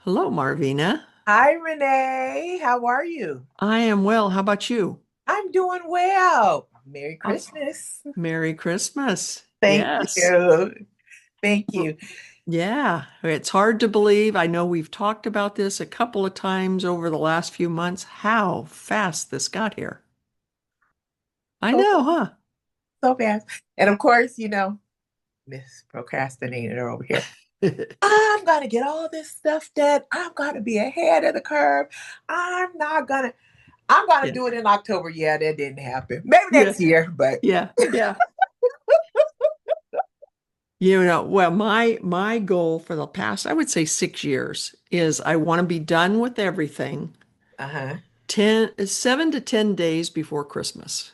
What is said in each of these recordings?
Hello, Marvina. Hi, Renee. How are you? I am well. How about you? I'm doing well. Merry Oh, Christmas. Merry Christmas. Thank Yes. you. Thank Well, you. yeah, it's hard to believe. I know we've talked about this a couple of times over the last few months, how fast this got here. I So, know, huh? so fast. And of course, Miss Procrastinator over here. I'm gonna get all this stuff done. I'm gonna be ahead of the curve. I'm not gonna, I'm gonna Yeah. do it in October. Yeah, that didn't happen. Maybe Yeah. next year, but Yeah. Yeah. Well, my goal for the past, I would say 6 years is I want to be done with everything uh-huh. 7 to 10 days before Christmas.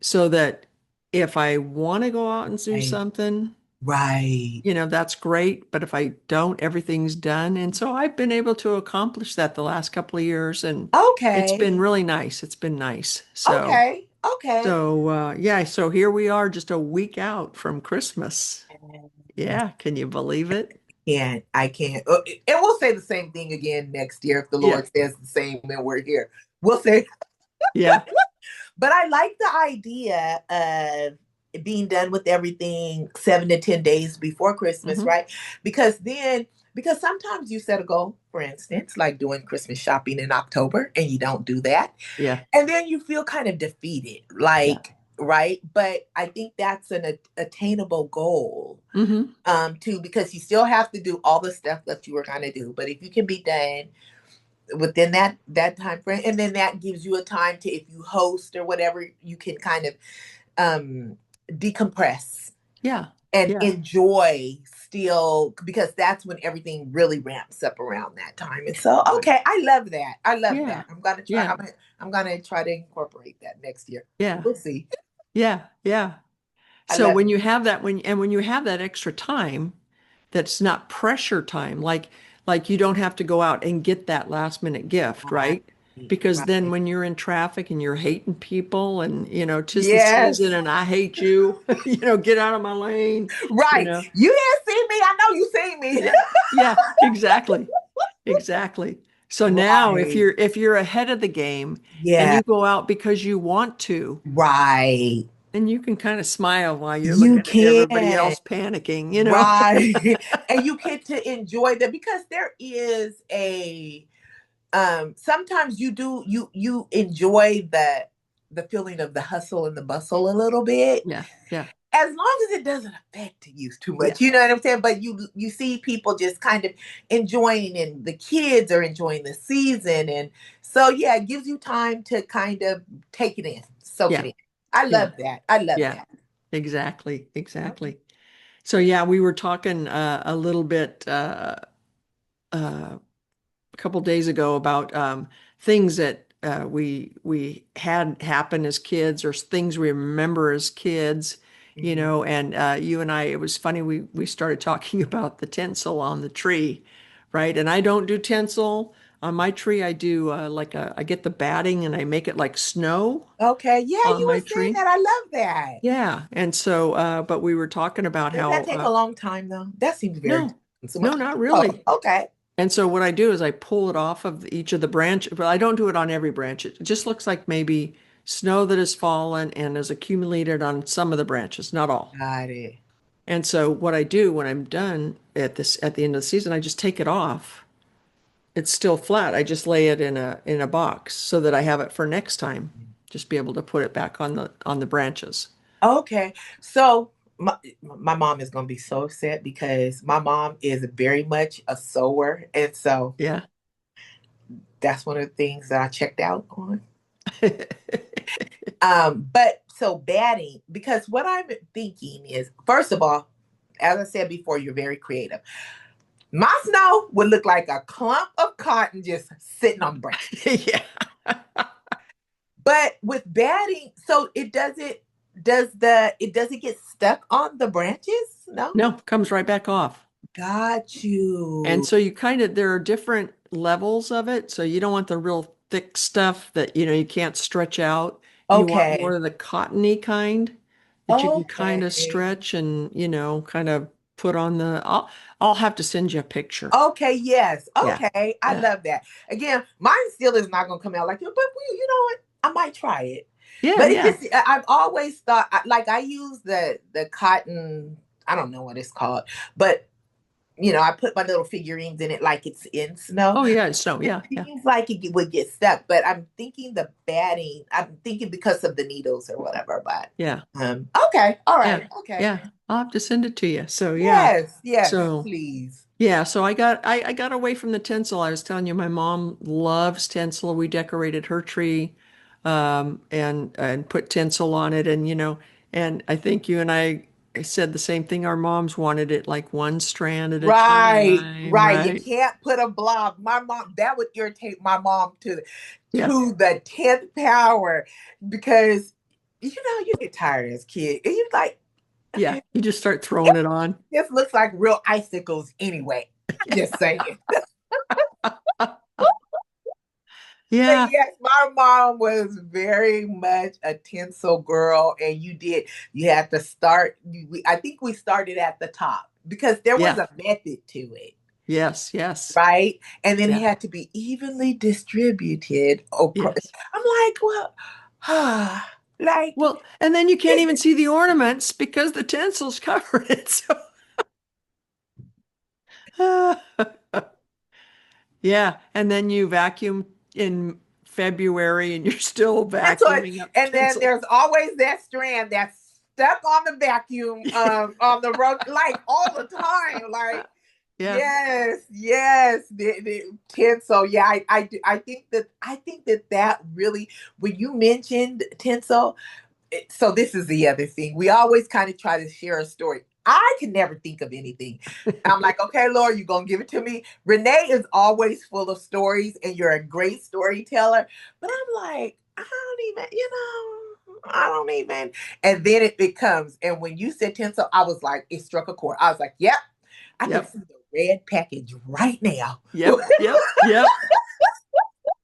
So that if I want to go out and do Right. something, Right. that's great. But if I don't, everything's done. And so I've been able to accomplish that the last couple of years, and it's Okay. been really nice. It's been nice. So, Okay. Okay. yeah, so here we are just a week out from Christmas. Yeah, can you believe it? Can't. I can't. And we'll say the same thing again next year if the Yeah, Lord says the same and we're here. We'll say, yeah, but I like the idea of being done with everything 7 to 10 days before Christmas, hmm right? Because sometimes you set a goal, for instance, like doing Christmas shopping in October, and you don't do that. yeah, And then you feel kind of defeated, yeah. right? But I think that's an attainable goal hmm too, because you still have to do all the stuff that you were going to do. But if you can be done within that time frame, and then that gives you a time to, if you host or whatever, you can kind of um decompress Yeah, and yeah, enjoy still, because that's when everything really ramps up around that time. And so, right. okay, I love that. I love Yeah, that. I'm gonna try. yeah, I'm gonna try to incorporate that next year. yeah, We'll see. yeah, yeah. I So love when it. you have that when you have that extra time, that's not pressure time, like you don't have to go out and get that last minute gift, Right. right? Because then Right. when you're in traffic and you're hating people and 'tis the season Yes. and I hate you, get out of my lane, you Right. know. You didn't see me. I know you see me. Yeah. Yeah, exactly. Exactly. So now Right. if you're ahead of the game and Yeah. you go out because you want to, Right. then you can kind of smile while you're You looking at everybody can. else panicking. Right. And you get to enjoy that, because there is a sometimes you enjoy the feeling of the hustle and the bustle a little bit, Yeah, yeah, as long as it doesn't affect you too yeah, much. You know what I'm saying? But you see people just kind of enjoying, and the kids are enjoying the season. And so yeah, it gives you time to kind of take it in, soak it yeah, in. I yeah, love that. I love yeah, that. exactly, Yep. exactly. So yeah, we were talking a little bit a couple days ago about things that we had happen as kids or things we remember as kids, Mhm. and you and I, it was funny, we started talking about the tinsel on the tree, right? And I don't do tinsel on my tree. I do I get the batting and I make it like snow Okay. Yeah, on you my were saying tree. that. I love that. Yeah. And so, but we were talking about Does how, that take a long time though? That seems very no, consuming. no, not Oh, really. okay. And so what I do is I pull it off of each of the branches, but I don't do it on every branch. It just looks like maybe snow that has fallen and is accumulated on some of the branches, not all. Got it. And so what I do when I'm done at the end of the season, I just take it off. It's still flat. I just lay it in a box so that I have it for next time. Just be able to put it back on the branches. Okay. So my mom is going to be so upset, because my mom is very much a sewer. And so Yeah. that's one of the things that I checked out on. But so batting, because what I'm thinking is, first of all, as I said before, you're very creative. My snow would look like a clump of cotton just sitting on the branch. Yeah. But with batting, so it doesn't get stuck on the branches? No? No, comes right back off. Got And you. so there are different levels of it. So you don't want the real thick stuff that, you can't stretch out. You want more Okay. of the cottony kind. that you can kind of Okay. stretch and, kind of put on I'll have to send you a picture. Okay, yes. Yeah. Okay. I Yeah. love that. Again, mine still is not gonna come out like you, but you know what? I might try it. Yeah. But it Yeah. just I've always thought like I use the cotton, I don't know what it's called, but I put my little figurines in it like it's in snow. Oh, yeah. So, It yeah. Yeah. seems like it would get stuck, but I'm thinking the batting, I'm thinking because of the needles or whatever, but Yeah. okay, all Yeah. right, okay. Yeah. I'll have to send it to you. So, yeah. Yes, yes, So, please. yeah. So I got away from the tinsel. I was telling you, my mom loves tinsel. We decorated her tree, and put tinsel on it. And, and I think you and I said the same thing. Our moms wanted it like one strand at a Right, time, right. You right? can't put a blob. My mom, that would irritate my mom Yeah. to the 10th power because you get tired as a kid. And you're like, Yeah. okay, You just start throwing it on. this looks like real icicles anyway. I'm just saying. But Yeah. yes, my mom was very much a tinsel girl, and you had to start. I think we started at the top because there was Yeah. a method to it, Yes. Yes. right? And then it Yeah. had to be evenly distributed. Yes. I'm like, well, like, Well, and then you can't even see the ornaments because the tinsel's covered it. So, yeah. And then you vacuum in February and you're still that's what. vacuuming up And then tinsel. there's always that strand that's stuck on the vacuum, on the road, like all the time, like. Yeah. Yes, yes, the tinsel. Yeah, I think that that really, when you mentioned tinsel, so this is the other thing. We always kind of try to share a story. I can never think of anything. I'm like, okay, Laura, you gonna give it to me? Renee is always full of stories, and you're a great storyteller. But I'm like, I don't even. And then it becomes, and when you said tinsel, I was like, it struck a chord. I was like, yep, I can Yep. see the red package right now. Yep. Yep. Yep.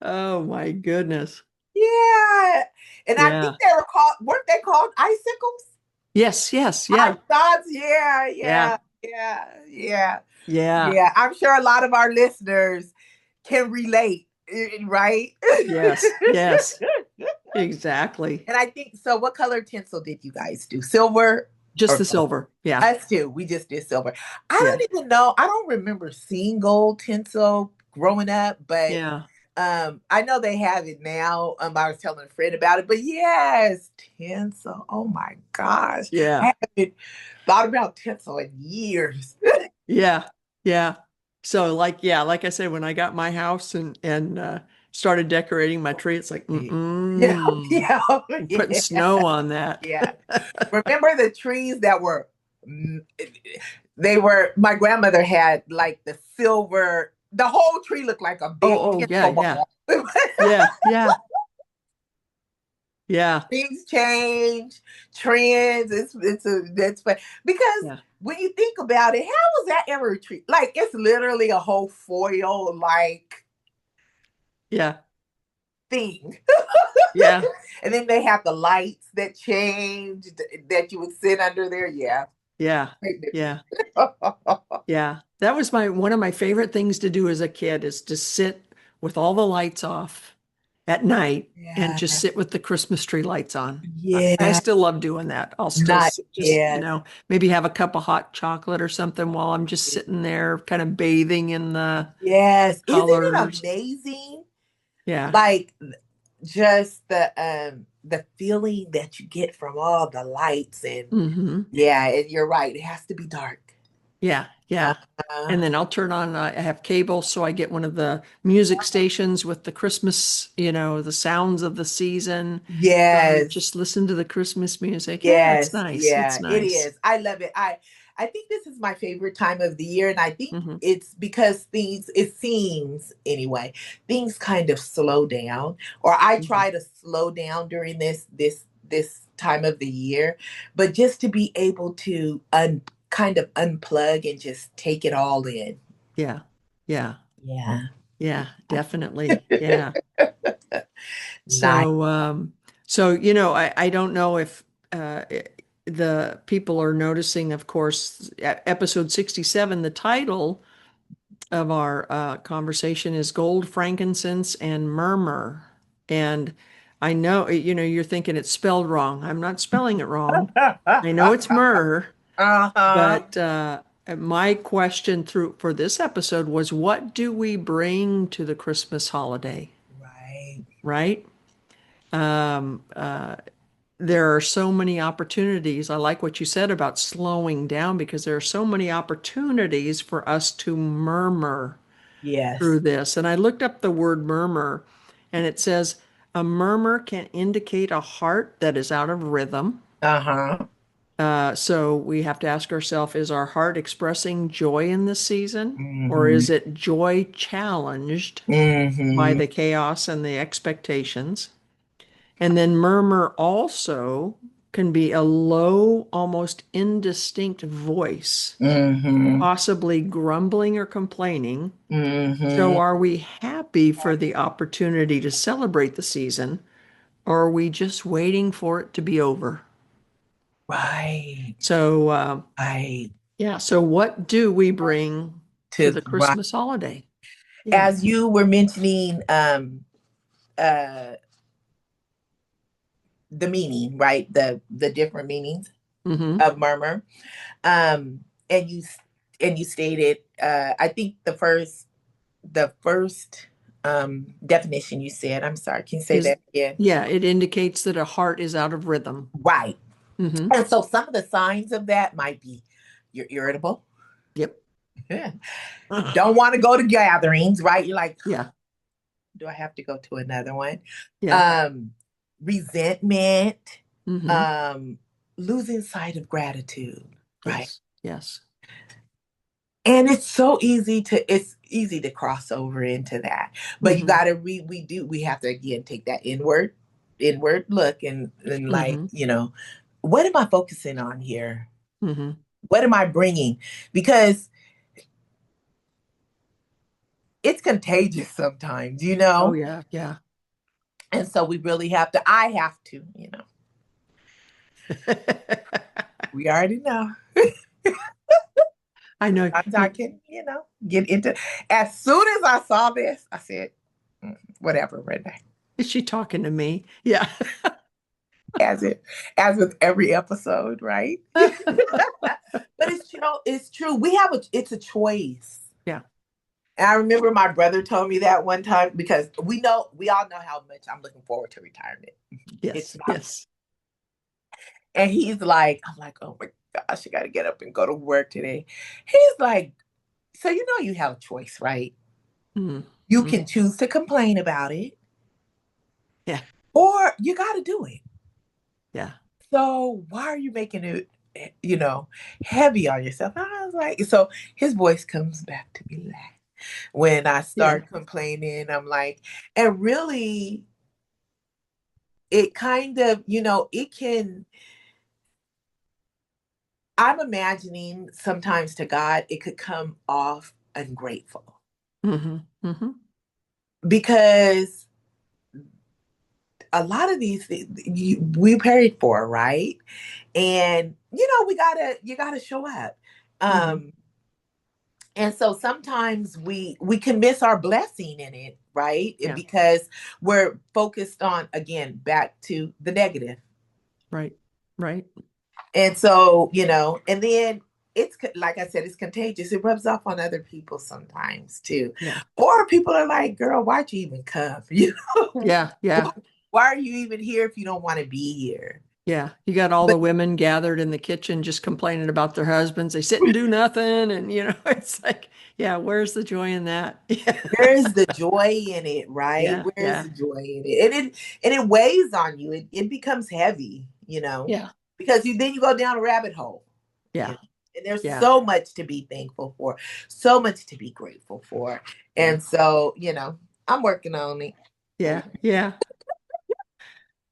Oh my goodness. Yeah. And I think Yeah. weren't they called icicles? Yes. Yes. I Yeah. thought, yeah, Yeah. yeah, yeah, yeah, Yeah. yeah. I'm sure a lot of our listeners can relate, right? Yes. Yes. Exactly. And I think so. What color tinsel did you guys do? Silver Just or the gold? silver. Yeah. Us too. We just did silver. I Yeah. don't even know. I don't remember seeing gold tinsel growing up, but Yeah. I know they have it now. I was telling a friend about it, but yes, tinsel. Oh my gosh, Yeah. I haven't thought about tinsel in years. Yeah. Yeah. So yeah, like I said, when I got my house and started decorating my tree, it's like, Yeah, mm-mm, yeah, I'm putting yeah, snow on that. yeah. Remember the trees that were, they were, my grandmother had like the silver, the whole tree looked like a Oh, big oh, yeah, tinsel yeah. ball. Yeah, yeah, yeah, Things change, trends. That's fun because yeah, when you think about it, how was that ever a tree? Like it's literally a whole foil like yeah, thing. yeah, And then they have the lights that changed that you would sit under there. Yeah. yeah, yeah, yeah. That was one of my favorite things to do as a kid is to sit with all the lights off at night and Yeah. just sit with the Christmas tree lights on. I Yeah. still love doing that. I'll still Not just, yet. maybe have a cup of hot chocolate or something while I'm just sitting there kind of bathing in the Yes. Isn't it colors. amazing? Yeah. Like just the feeling that you get from all the lights and Hmm. yeah, and you're right. It has to be dark. Yeah. Yeah. Uh, And then I'll turn on, I have cable, so I get one of the music stations with the Christmas, the sounds of the season. yes. Just listen to the Christmas music. Yeah, it's Yes, nice. It's yeah, it nice. is. I love it. I think this is my favorite time of the year, and I think Hmm. it's because things, it seems anyway, things kind of slow down, or I Hmm. try to slow down during this time of the year, but just to be able to kind of unplug and just take it all in. Yeah. Yeah. Yeah. Yeah, definitely. Yeah. Nice. So, I don't know if the people are noticing, of course, episode 67, the title of our conversation is Gold, Frankincense, and Murmur. And I know, you're thinking it's spelled wrong. I'm not spelling it wrong. I know it's myrrh, Uh-huh. but my question through for this episode was, what do we bring to the Christmas holiday? Right. Right? Um, uh, there are so many opportunities. I like what you said about slowing down because there are so many opportunities for us to murmur through Yes. this. And I looked up the word murmur, and it says a murmur can indicate a heart that is out of rhythm. Uh-huh. So we have to ask ourselves, is our heart expressing joy in this season, or Mm-hmm. is it joy challenged by Mm-hmm. the chaos and the expectations? And then murmur also can be a low, almost indistinct voice, Mm-hmm. possibly grumbling or complaining. So Mm-hmm. are we happy for the opportunity to celebrate the season, or are we just waiting for it to be over? Right. So, Right. yeah, so what do we bring to the Right. Christmas holiday? Yeah. As you were mentioning uh the meaning, right? The different meanings Mm-hmm. of murmur. Um and you stated I think the first definition you said, I'm sorry, can you say Is, that again? yeah, it indicates that a heart is out of rhythm. Right. Mm-hmm. And so some of the signs of that might be you're irritable. Yep. Don't want to go to gatherings, right? You're like, Yeah. do I have to go to another one? Yeah. Um, resentment, Mm-hmm. um, losing sight of gratitude, right? Yes. Yes. And it's easy to cross over into that. But you Mm-hmm. gotta we have to again take that inward look and like, Mm-hmm. what am I focusing on here? Mm-hmm. What am I bringing? Because it's contagious sometimes, Oh yeah. Yeah. And so we really I have to, we already know. I know. Sometimes I can, get into. As soon as I saw this, I said, whatever, Renee. Is she talking to me? Yeah. As it, as with every episode, right? But it's true. It's a choice. Yeah. And I remember my brother told me that one time because we all know how much I'm looking forward to retirement. It's Yes. not, Yes. and I'm like, oh my gosh, I got to get up and go to work today. He's like, so you have a choice, right? You Mm-hmm. can choose to complain about it, Yeah. or you got to do it. Yeah. So why are you making it, heavy on yourself? I was like, so his voice comes back to me when I Yeah. start complaining. I'm like, and really, it kind of, it can. I'm imagining sometimes to God, it could come off ungrateful Mm-hmm. Mm-hmm. because a lot of these things we paid for, right? And you gotta show up. Mm-hmm. Um, and so sometimes we can miss our blessing in it, right? Yeah. Because we're focused on again back to the negative. Right. Right. And so, and then like I said, it's contagious. It rubs off on other people sometimes too. Yeah. Or people are like, girl, why'd you even come? Yeah. Yeah. Why are you even here if you don't want to be here? Yeah. You got all the But women gathered in the kitchen just complaining about their husbands. They sit and do nothing. And, it's like, yeah, where's the joy in that? Yeah. where's the joy in it, right? Yeah. Where's Yeah. the joy in it? And it weighs on you. It becomes heavy, Yeah. because you go down a rabbit hole, Yeah. and there's Yeah. so much to be thankful for, so much to be grateful for. Yeah. And so, I'm working on it. Yeah. Yeah.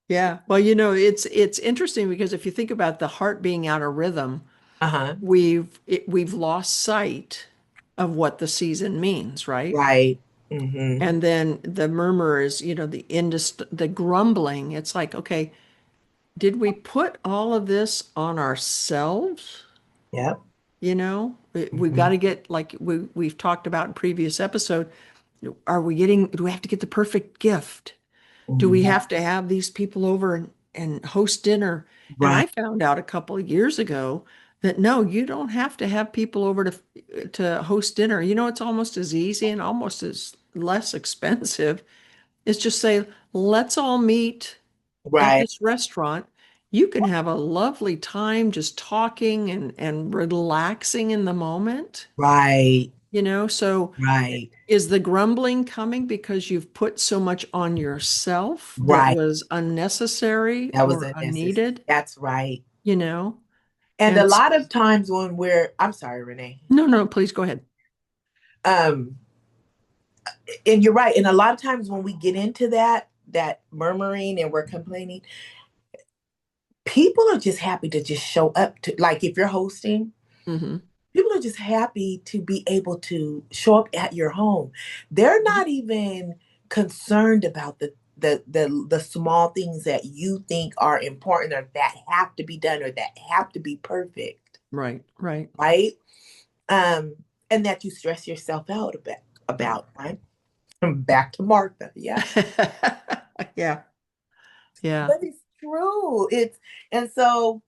Yeah. Well, it's interesting because if you think about the heart being out of rhythm, Uh-huh. we've lost sight of what the season means, right? Right. Mm-hmm. And then the murmur is, the grumbling. It's like, okay, did we put all of this on ourselves? Yep. You know, we've got Mhm. to get, like we've talked about in previous episode, are we getting, do we have to get the perfect gift? Do we Mhm. have to have these people over and host dinner? And Right. I found out a couple of years ago that no, you don't have to have people over to host dinner. You know, it's almost as easy and almost as less expensive. It's just say, let's all meet at Right. this restaurant. You can have a lovely time just talking and relaxing in the moment, Right. you know? So Right. is the grumbling coming because you've put so much on yourself that Right. was unnecessary That was or unnecessary. unneeded, That's right. you know? And a And lot of times when I'm sorry, Renee. no, no, please go ahead. Um, and you're right. And a lot of times when we get into that murmuring and we're complaining, people are just happy to just show up to, like, if you're hosting, Hmm. people are just happy to be able to show up at your home. They're not even concerned about the small things that you think are important or that have to be done or that have to be perfect, Right, right, right? Um, and that you stress yourself out right. about, right? Back to Martha, yeah. Yeah, yeah. But it's true. It's and so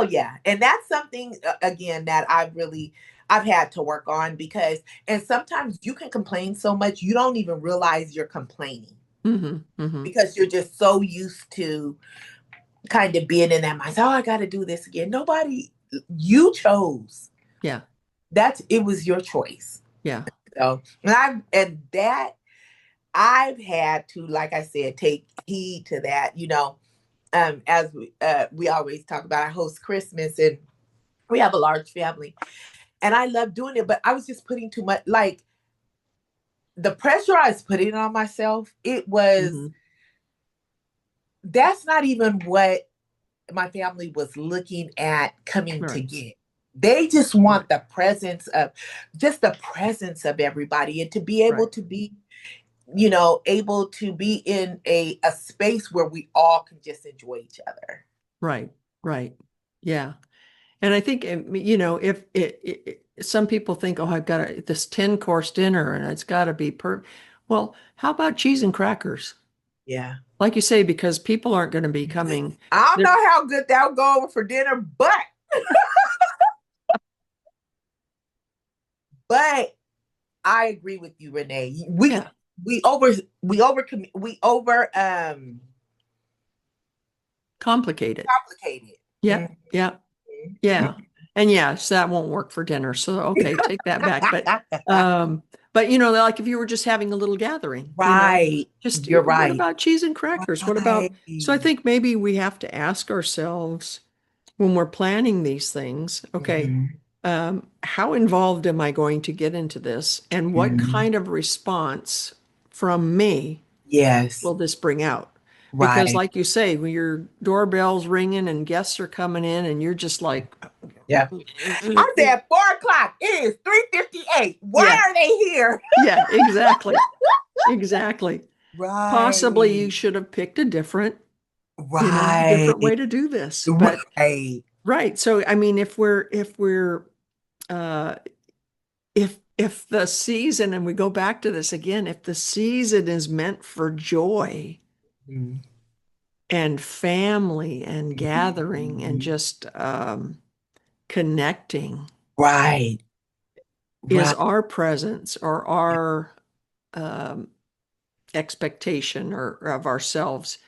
yeah, and that's something again that I've had to work on because and sometimes you can complain so much you don't even realize you're complaining Hmm. Hmm. because you're just so used to kind of being in that mindset. Oh, I got to do this again. Nobody, you chose. Yeah, That's it was your choice. yeah. So and that I've had to, like I said, take heed to that. As we always talk about, I host Christmas and we have a large family and I love doing it, but I was just putting too much, like the pressure I was putting on myself, Hmm. that's not even what my family was looking at coming to Right, get. They just right, want the presence of everybody and to be able right, to be, able to be in a space where we all can just enjoy each other. right, right. Yeah. And I think, you know, if some people think, oh, I've got this 10-course dinner and it's got to be well, how about cheese and crackers? Yeah. Like you say, because people aren't going to be coming. I don't They're, know how good that'll go over for dinner, but I agree with you, Renee. yeah, We over we over complicated. complicated. Yep, Mhm. yep, yeah. And yes, that won't work for dinner. So, okay, take that back. Um, but you know, like if you were just having a little gathering, you know, Right. just You're what right. about cheese and crackers? What Right. about, so I think maybe we have to ask ourselves when we're planning these things, okay, Mhm. how involved am I going to get into this? And what Mhm. kind of response from me Yes. will this bring out? Because, Right. like you say, when your doorbell's ringing and guests are coming in, and you're just like, Yeah. I said 4 o'clock. It is 3:58. Why yeah, are they here? yeah, exactly, exactly. Possibly you Right. should have picked a different, you know, Right. different way to do this. But Right. right, so I mean, if we're uh, if the season, and we go back to this again, if the season is meant for joy Mhm. and family and gathering and Mhm. just connecting, Right. is Right. our presence or our um, expectation or of ourselves,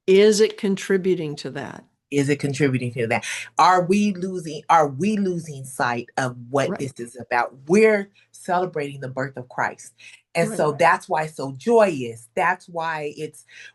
is it contributing to that? Is it contributing to that? Are we losing sight of what this Right, is about? We're celebrating the birth of Christ. And right, so that's why it's so joyous. That's why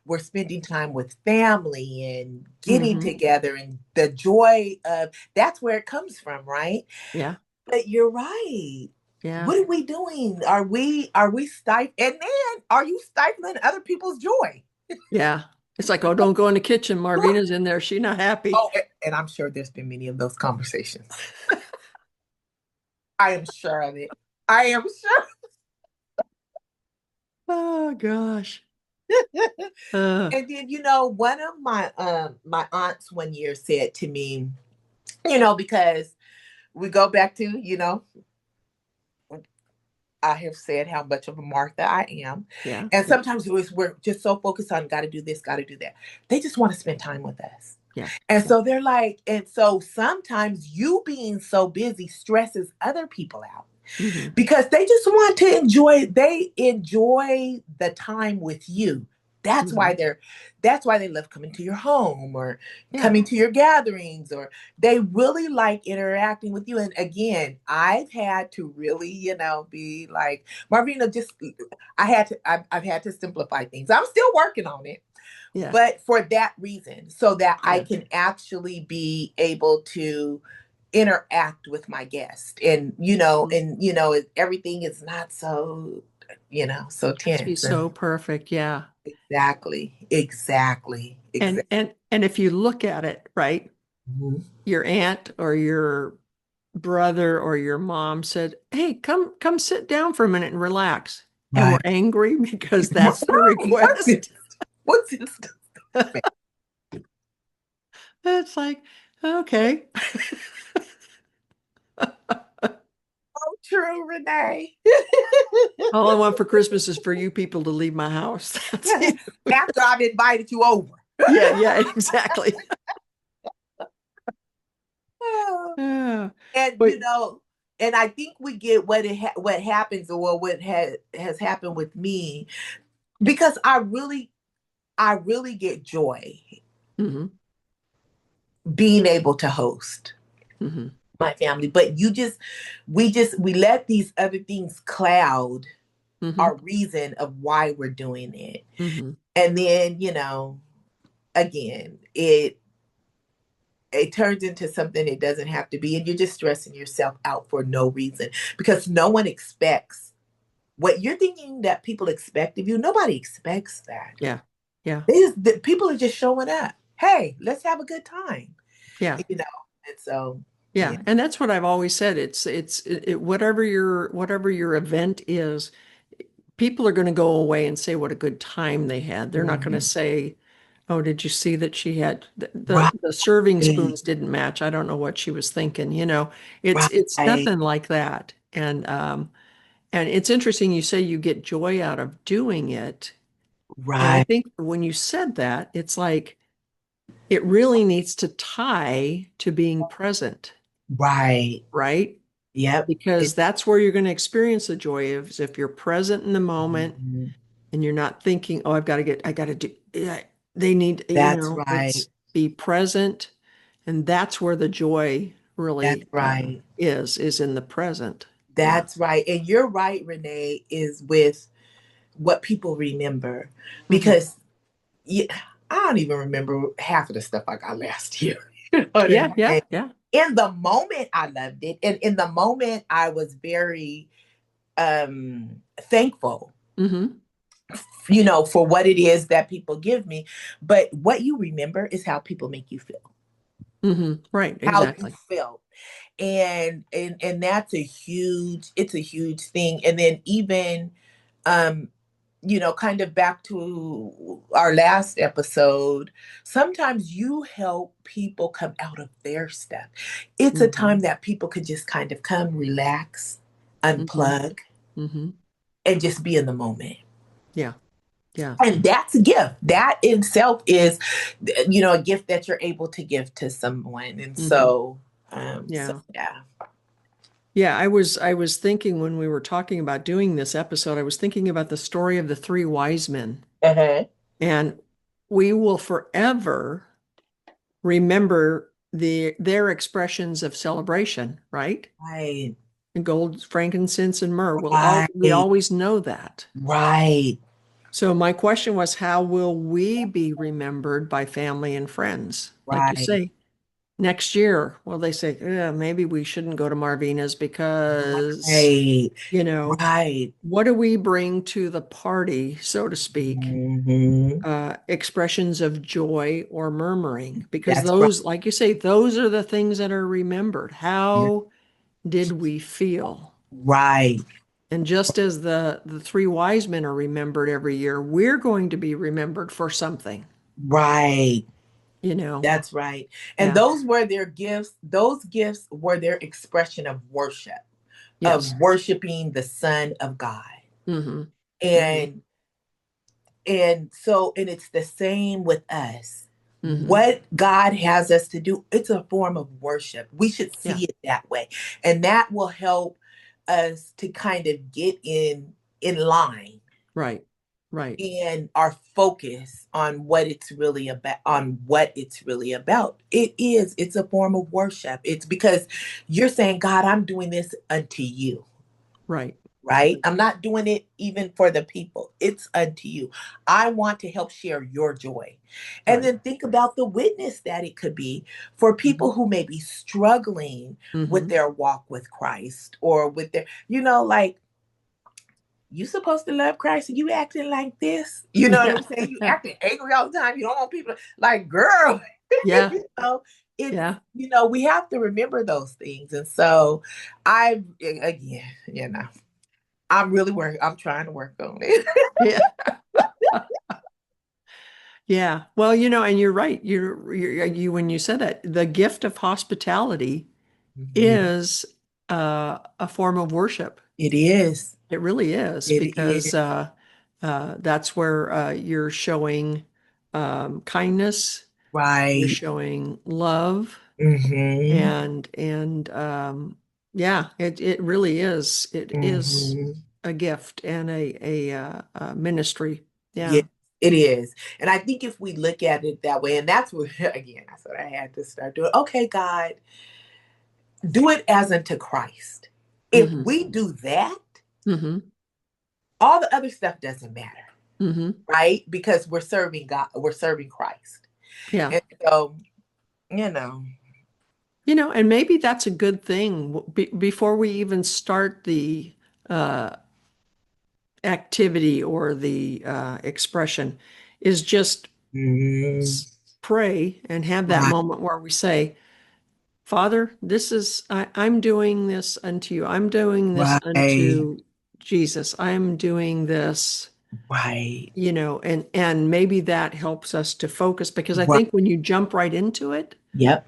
we're spending time with family and getting hmm, together and the joy of that's where it comes from, right? yeah, But you're right. yeah, What are we doing? Are we stifling and then are you stifling other people's joy? yeah. It's like, oh, don't go in the kitchen. Marvina's in there. She's not happy. Oh, and I'm sure there's been many of those conversations. I am sure of it. I am sure. Oh gosh. Uh, And then, one of my aunts one year said to me, because we go back to, I have said how much of a Martha I am. yeah, And yeah, sometimes we're just so focused on got to do this, got to do that. They just want to spend time with us. yeah, And yeah. so they're like, and so sometimes you being so busy stresses other people out Hmm. because they just want to enjoy the time with you. That's Hmm. why they love coming to your home or Yeah. coming to your gatherings, or they really like interacting with you. And again, I've had to really, be like, Marvina, just I've had to simplify things. I'm still working on it, Yeah. but for that reason, so that I Yeah. can actually be able to interact with my guest, and Mhm. everything is not so so Has to be tense. And so perfect. Yeah. exactly. And if you look at it, right, Mhm. your aunt or your brother or your mom said, "Hey, come sit down for a minute and relax." And we're Right. angry because that's their Right. request. What's this? It's like, okay. So true, Renee. All I want for Christmas is for you people to leave my house. That's it. After I've invited you over. Yeah, yeah, exactly. Yeah. And But and I think we get what happens, or what has happened with me, because I really get joy hmm being able to host hmm my family. But we let these other things cloud hmm our reason of why we're doing it. hmm And then, again, it turns into something it doesn't have to be, and you're just stressing yourself out for no reason, because no one expects what you're thinking that people expect of you. Nobody expects that. Yeah. Yeah. The people are just showing up. Hey, let's have a good time. Yeah. You know, and so yeah. Yeah. And that's what I've always said. Whatever your event is, people are going to go away and say what a good time they had. They're not going to Mhm. say, "Oh, did you see that she had Right, the serving spoons didn't match. I don't know what she was thinking." It's right, nothing like that. And it's interesting you say you get joy out of doing it. And I right, think when you said that, it's like it really needs to tie to being present, right. right? Yep. Because that's where you're going to experience the joy of is if you're present in the moment Mhm. and you're not thinking, oh, I got to do, yeah, they need, That's right. it's be present. And that's where the joy That's really right. is in the present. Yeah. That's right. And you're right, Renee, is with what people remember. Hmm. Because yeah, I don't even remember half of the stuff I got last year. You know what I Yeah. Yeah. mean? Yeah. In the moment, I loved it. And in the moment, I was very thankful, Hmm. for what it is that people give me. But what you remember is how people make you feel, Right. how you Exactly. felt. And that's it's a huge thing. And then even um kind of back to our last episode, sometimes you help people come out of their stuff. It's a Hmm. time that people could just kind of come relax, Hmm. unplug, hmm and just be in the moment. Yeah. Yeah. And that's a gift. That in itself is, a gift that you're able to give to someone. And hmm so Yeah. yeah. Yeah, I was thinking when we were talking about doing this episode, I was thinking about the story of the three wise men. Uh-huh. And we will forever remember their expressions of celebration, right? Right. And gold, frankincense, and myrrh. We Right. always know that. Right. So my question was, how will we be remembered by family and friends? Like you Right. say, next year, will they say, yeah, maybe we shouldn't go to Marvina's because, Right. you know, Right. what do we bring to the party, so to speak? Hmm. Expressions of joy or murmuring, because That's right. those, like you say, those are the things that are remembered. How did we feel? Right. And just as the three wise men are remembered every year, we're going to be remembered for something, Right. you know. That's right. And Yeah. those were their gifts. Those gifts were their expression of worship, of Yes. worshiping the Son of God. Mm-hmm. Mm-hmm. And and it's the same with us. Mm-hmm. What God has us to do, it's a form of worship. We should Yeah. see it that way. And that will help us to kind of get in line Right. Right. and our focus on what it's really about. It's a form of worship. It's because you're saying, God, I'm doing this unto you, Right. right? I'm not doing it even for the people. It's unto you. I want to help share your joy. And Right. then think about the witness that it could be for Mm-hmm. people who may be struggling with Mm-hmm. their walk with Christ, or with their, like, you supposed to love Christ and you acting like this. You know what Yeah. I'm saying? You acting angry all the time. You don't want people like, girl, Yeah. you know, it's, Yeah. we have to remember those things. And so again, I'm trying to work on it. Yeah. Yeah. Well, and you're right. When you said that, the gift of hospitality Mhm. is a form of worship. It is. It really is It because is. that's where you're showing kindness, you're Right. showing love, Mm-hmm. and yeah, it really is. It is Mm-hmm. a gift and a ministry. Yeah, Yeah. it is. And I think if we look at it that way, and that's what, again, that's what I had to start doing. Okay, God, do it as unto Christ. If Hmm. we do that, Hmm. all the other stuff doesn't matter, Hmm. right? Because we're serving God, we're serving Christ. Yeah. And so, you know, And maybe that's a good thing before we even start the uh, activity or the expression, is just mm, pray and have that right, moment where we say, Father, I'm doing this unto you. I'm doing this right, unto Jesus. I'm doing this, right, and maybe that helps us to focus because I right. think when you jump right into it, Yep,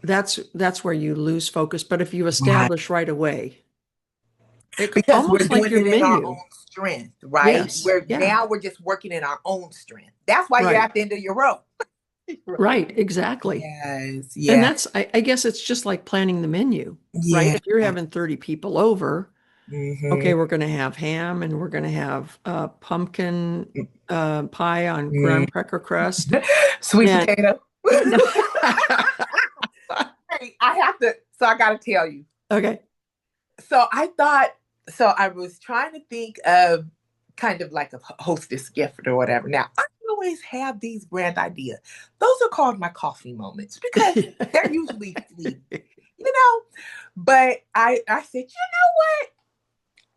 that's where you lose focus. But if you right. establish right away, Because we're almost like doing your it in our own menu. strength, right? Yes. We're Yeah. now we're just working in our own strength. That's why you're Right. at the end of your rope. Right. Right. Exactly. Yes, And yeah, I guess it's just like planning the menu, right? yeah. If you're having 30 people over, Mm-hmm. okay, we're going to have ham and we're going to have pumpkin pie on graham Mm. cracker crust. Sweet And potato. Hey, so I got to tell you. okay. So I was trying to think of kind of like a hostess gift or whatever. Now, I always have these grand ideas. Those are called my coffee moments because they're usually fleeting, you know? But I said, what?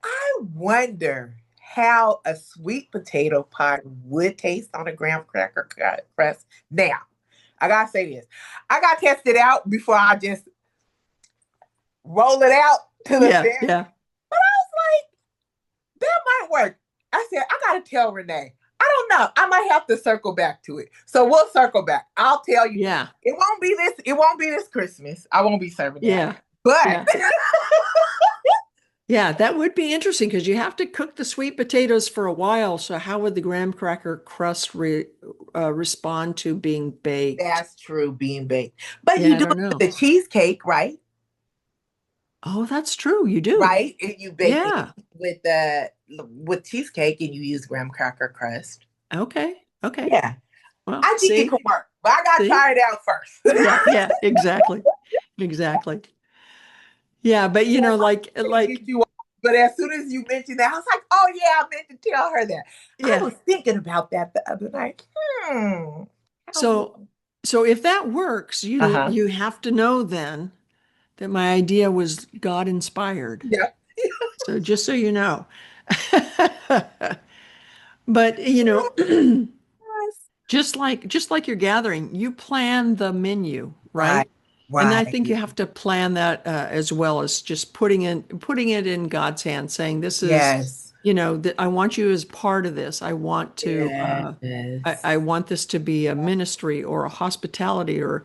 I wonder how a sweet potato pie would taste on a graham cracker crust. Now, I gotta say this. I gotta test it out before I just roll it out to the Yeah, family. yeah, But I was like, that might work. I said, I gotta tell Renee. I don't know. I might have to circle back to it. So we'll circle back. I'll tell you. yeah, It won't be this Christmas. I won't be serving that. yeah, But yeah. Yeah, that would be interesting because you have to cook the sweet potatoes for a while. So how would the graham cracker crust respond to being baked? that's true, being baked. But Yeah, you I do don't it with know. the cheesecake, right? Oh, that's true. You do. Right? And you bake it Yeah. with cheesecake and you use graham cracker crust. Okay. Okay. Yeah. Well, I think it see, could work. But I gotta see. try it out first. Yeah, yeah, exactly. Exactly. Yeah, but Yeah, can't like, get you off. But as soon as you mentioned that, I was like, oh yeah, I meant to tell her that. I yeah. was thinking about that the other night. Hmm. How So, so if that works, uh-huh. you have to know then that my idea was God inspired. Yeah. So just so you know. But Yes. just like your gathering, you plan the menu, Right. right? And I think you Right. have to plan that as well as just putting it in God's hands, saying, "This is, Yes. that I want you as part of this. I want to, I Yes. want this to be a ministry or a hospitality, or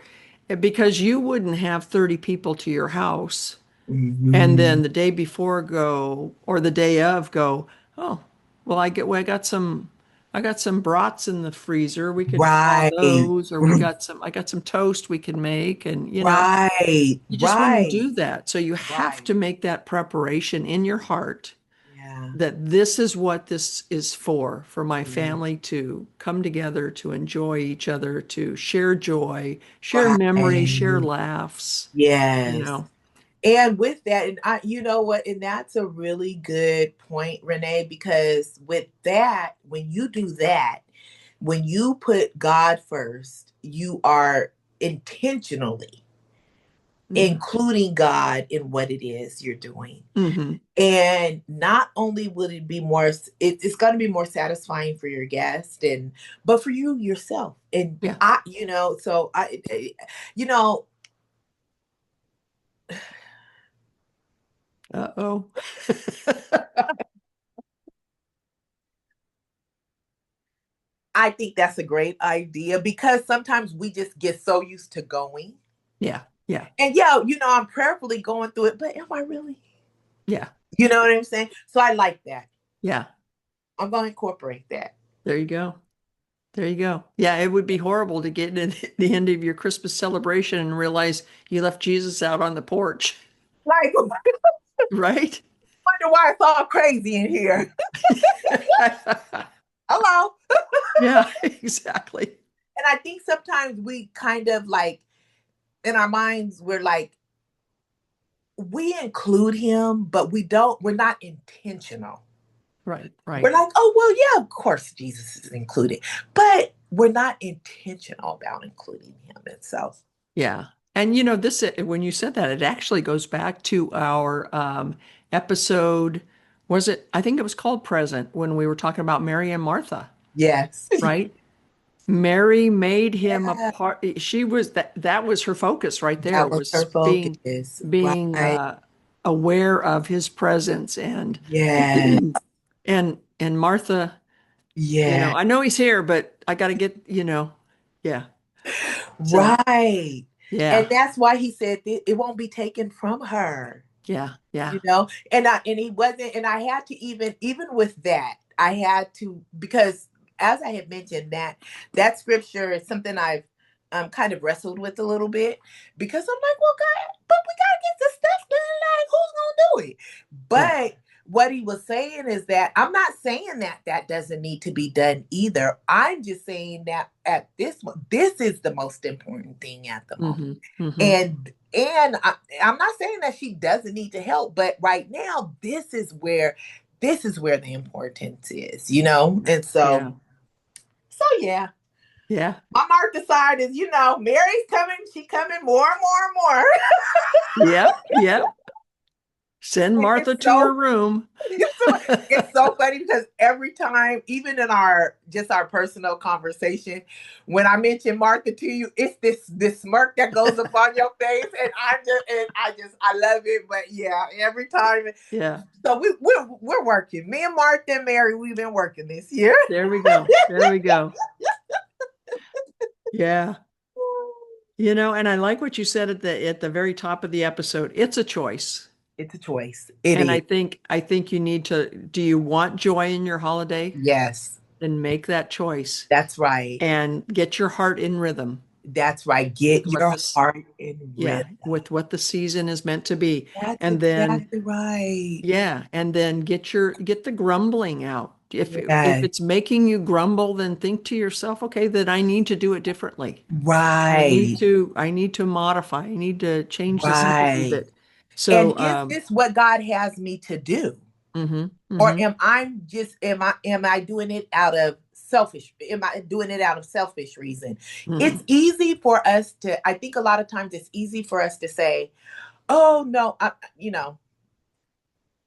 because you wouldn't have 30 people to your house and Hmm. then the day before go or the day of go, oh, well, I got some brats in the freezer. We could thaw Right. those, or I got some toast we can make, and Right. you just wouldn't Right. do that. So you have Right. to make that preparation in your heart Yeah. that this is what this is for my Yeah. family to come together, to enjoy each other, to share joy, share memories, share Right. laughs, you Yes. know. And with that, and you know what, and that's a really good point, Renee, because with that, when you do that, when you put God first, you are intentionally Hmm. including God in what it is you're doing. Hmm. And not only will it be more, it's going to be more satisfying for your guest, and but for you yourself. And Yeah. so you know, Uh-oh. I think that's a great idea because sometimes we just get so used to going. Yeah. Yeah. And yeah, I'm prayerfully going through it, but am I really? Yeah. You know what I'm saying? So I like that. Yeah. I'm going to incorporate that. There you go. There you go. Yeah, it would be horrible to get to the end of your Christmas celebration and realize you left Jesus out on the porch, Like, right? wonder why it's all crazy in here. Hello. Yeah, exactly. And I think sometimes we kind of like, in our minds, we're like, we include him, but we're not intentional. Right, We're right. like, oh, well, yeah, of course Jesus is included, but we're not intentional about including him. And so, Yeah. And this when you said that, it actually goes back to our episode, was it? I think it was called Present when we were talking about Mary and Martha, yes. right? Mary made him a Yeah, part. She was that was her focus right there, that was her was focus. being Right. aware of his presence Yeah. and Martha, Yeah. I know he's here, but I got to get, yeah. So, Right. And yeah. that's why he said it won't be taken from her. Yeah. Yeah. And he wasn't, and I had to even with that, I had to, because as I had mentioned, that scripture is something I've kind of wrestled with a little bit, because I'm like, well, God, but we gotta get this stuff done, like who's gonna do it? Yeah. But what he was saying is that I'm not saying that doesn't need to be done either. I'm just saying that at this is the most important thing at the moment. Hmm. Hmm. And I'm not saying that she doesn't need to help, but right now this is where the importance is, and so Yeah. yeah, Yeah. my Martha side is, Mary's coming, she coming more and more and more. Yep. Yep. Send And Martha to her room. it's so funny because every time, even in our personal conversation, when I mention Martha to you, it's this smirk that goes upon your face, and I love it. But yeah, every time. Yeah. So we're working. Me and Martha and Mary, we've been working this year. There we go. There we go. Yeah. And I like what you said at the very top of the episode. It's a choice. It's a choice. It And is. I think you need to, do you want joy in your holiday? Yes, Then make that choice that's right. and get your heart in rhythm That's right. with Get what your this, heart in yeah, rhythm. with what the season is meant to be. That's And then, exactly right. yeah, and then get the grumbling out. If Yes. it's making you grumble, then think to yourself, okay, then I need to do it differently. Right. I need to modify. I need to change this up a little Right. bit. So, And is this what God has me to do? hmm. Or Hmm. am I doing it out of am I doing it out of selfish reason? Hmm. It's easy for us to, I think a lot of times it's easy for us to say, oh no,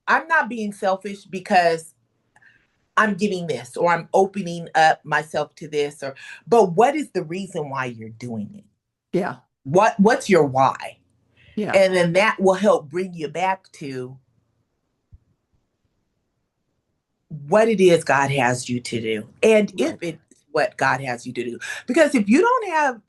I'm not being selfish because I'm giving this, or I'm opening up myself to this, but what is the reason why you're doing it? Yeah. what's your why? Yeah. And then that will help bring you back to what it is God has you to do. And if Right. it's what God has you to do. Because if you don't have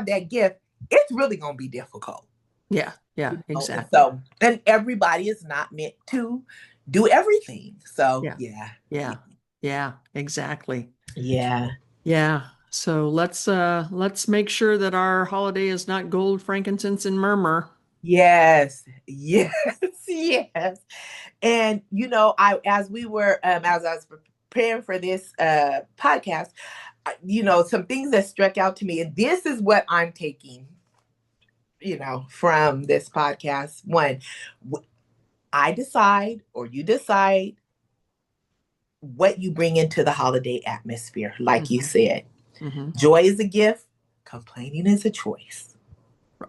that gift, it's really gonna be difficult. Yeah. Yeah. And Exactly. so, and everybody is not meant to do everything. So Yeah. yeah. Yeah. Yeah. Exactly. Yeah. Yeah. So let's make sure that our holiday is not gold, frankincense, and murmur. Yes. Yes. Yes. And I as we were as I was preparing for this podcast, some things that struck out to me, and this is what I'm taking, from this podcast. One, I decide, or you decide, what you bring into the holiday atmosphere. Like you Hmm. said, Hmm. joy is a gift, complaining is a choice.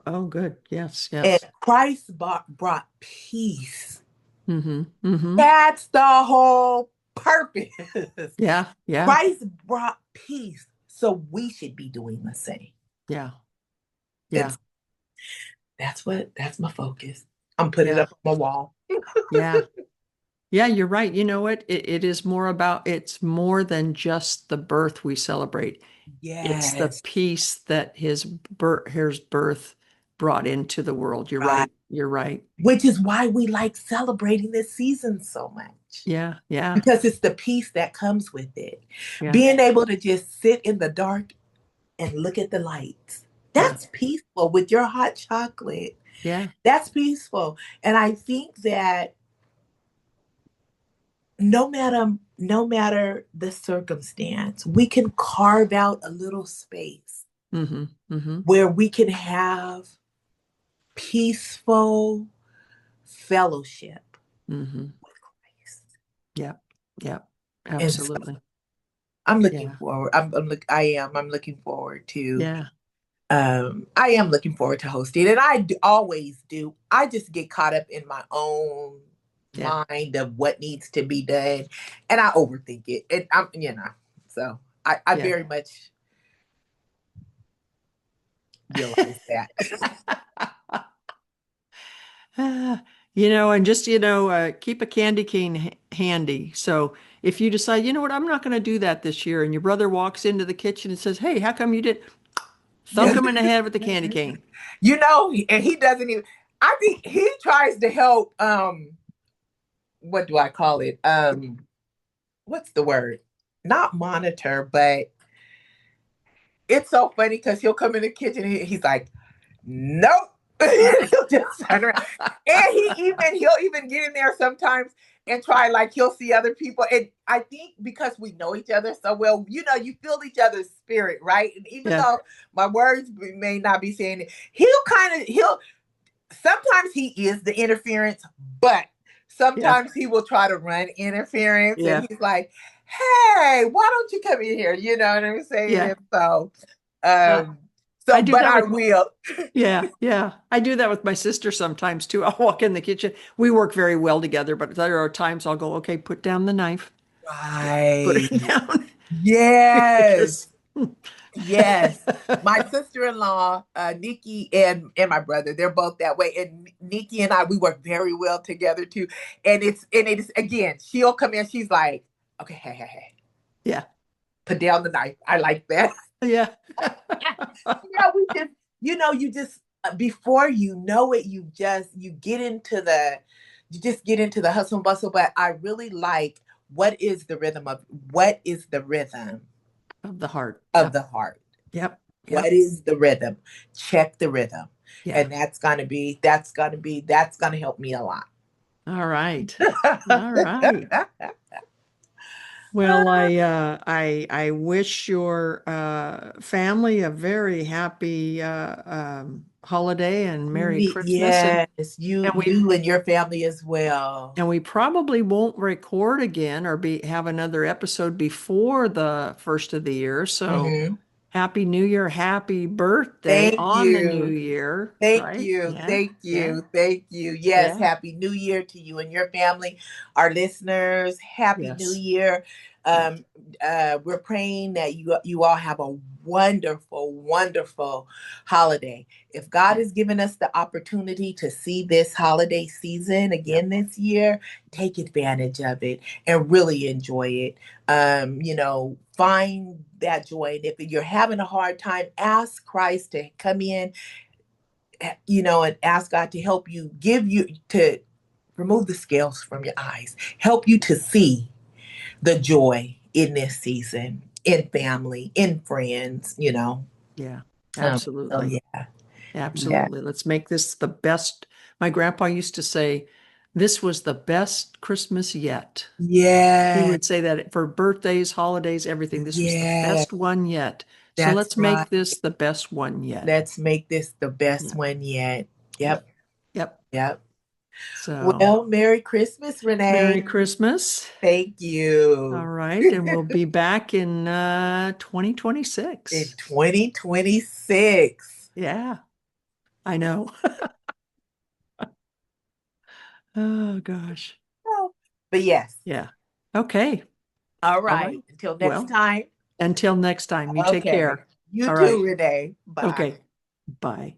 Oh, good. Yes. And Yes. Christ brought peace. Hmm. Hmm. That's the whole purpose. Yeah. Yeah. Christ brought peace. So we should be doing the same. Yeah. And Yeah. that's my focus. I'm putting it Yeah. up on my wall. Yeah. Yeah, you're right. You know what? It is more about, it's more than just the birth we celebrate. It's the Yes. peace that his birth brought into the world. You're Right. right. You're right. Which is why we like celebrating this season so much. Yeah. Yeah. Because it's the peace that comes with it. Yeah. Being able to just sit in the dark and look at the lights. Yeah. That's peaceful with your hot chocolate. Yeah. That's peaceful. And I think that no matter the circumstance, we can carve out a little space Hmm. Hmm. where we can have peaceful fellowship Hmm. with Christ. Yeah. Yeah. And so Absolutely. I'm looking Yeah. forward. I'm looking forward to. Yeah. I am looking forward to hosting, and always do. I just get caught up in my own Yeah. mind of what needs to be done, and I overthink it. And so I Yeah. very much realize that. Ah, and just, keep a candy cane handy. So if you decide, you know what, I'm not going to do that this year, and your brother walks into the kitchen and says, "Hey, how come you did?" Thunk him in the head with the candy cane. And he doesn't even. I think he tries to help. What do I call it? What's the word? Not monitor, but it's so funny because he'll come in the kitchen and he's like, "Nope." He'll just turn around, and he'll even get in there sometimes and try, like, he'll see other people, and I think because we know each other so well, you feel each other's spirit, right? And even Yeah. though my words may not be saying it, he'll sometimes he is the interference, but Yeah. sometimes he will try to run interference, and Yeah. he's like, "Hey, why don't you come in here?" You know what I'm saying? Yeah. And so, Uh, um, I so, do but that I with will. Yeah, yeah. I do that with my sister sometimes too. I'll walk in the kitchen. We work very well together, but there are times I'll go, "Okay, put down the knife. Put Right. it down." Yes. Because Yes. My sister-in-law, Nikki, and my brother, they're both that way. And Nikki and I, we work very well together too. And it is again, she'll come in, she's like, "Okay, hey, hey, hey, Yeah. put down the knife." I like that. Yeah. We just, you just before you know it, you just get into the hustle and bustle. But I really like, what is the rhythm Of the heart. of Yep. the heart? Yep. What Yep. is the rhythm? Check the rhythm. Yeah. And that's gonna help me a lot. All right. All right. Well, I wish your family a very happy holiday and Merry Christmas, Yes, and you and your family as well. we probably won't record again or be have another episode before the first of the year. So Hmm. Happy New Year, happy birthday Thank on the new you. year, Thank right? you. Yeah, Thank yeah, you. Thank you. Yes, yeah, happy new year to you and your family. Our listeners, happy new yes. year. Yeah. Um, we're praying that you all have a wonderful, wonderful holiday. If God Yeah. has given us the opportunity to see this holiday season Yep. again this year, take advantage of it and really enjoy it. Find that joy. And if you're having a hard time, ask Christ to come in, and ask God to help you, give you to remove the scales from your eyes, help you to see the joy in this season, in family, in friends. Yeah. So Absolutely. yeah, yeah, Absolutely. Let's make this the best. My grandpa used to say, this was the best Christmas yet. He yeah, would say that for birthdays, holidays, everything. This was the yeah. best one yet. So That's let's right. make this the best one yet. Let's make this the best Yeah. one yet. Yep, Yep. Yep. yep. So Well, Merry Christmas, Merry Renee. Christmas. Thank All you. right. And we'll be back in In 2026. 2026. Yeah, I know. Oh, gosh. Oh, but yes. Yeah. Okay. All All right. right. Until next Well, time. until next time, you take Okay. care. You All too, right. Renee. Bye. Okay. Bye.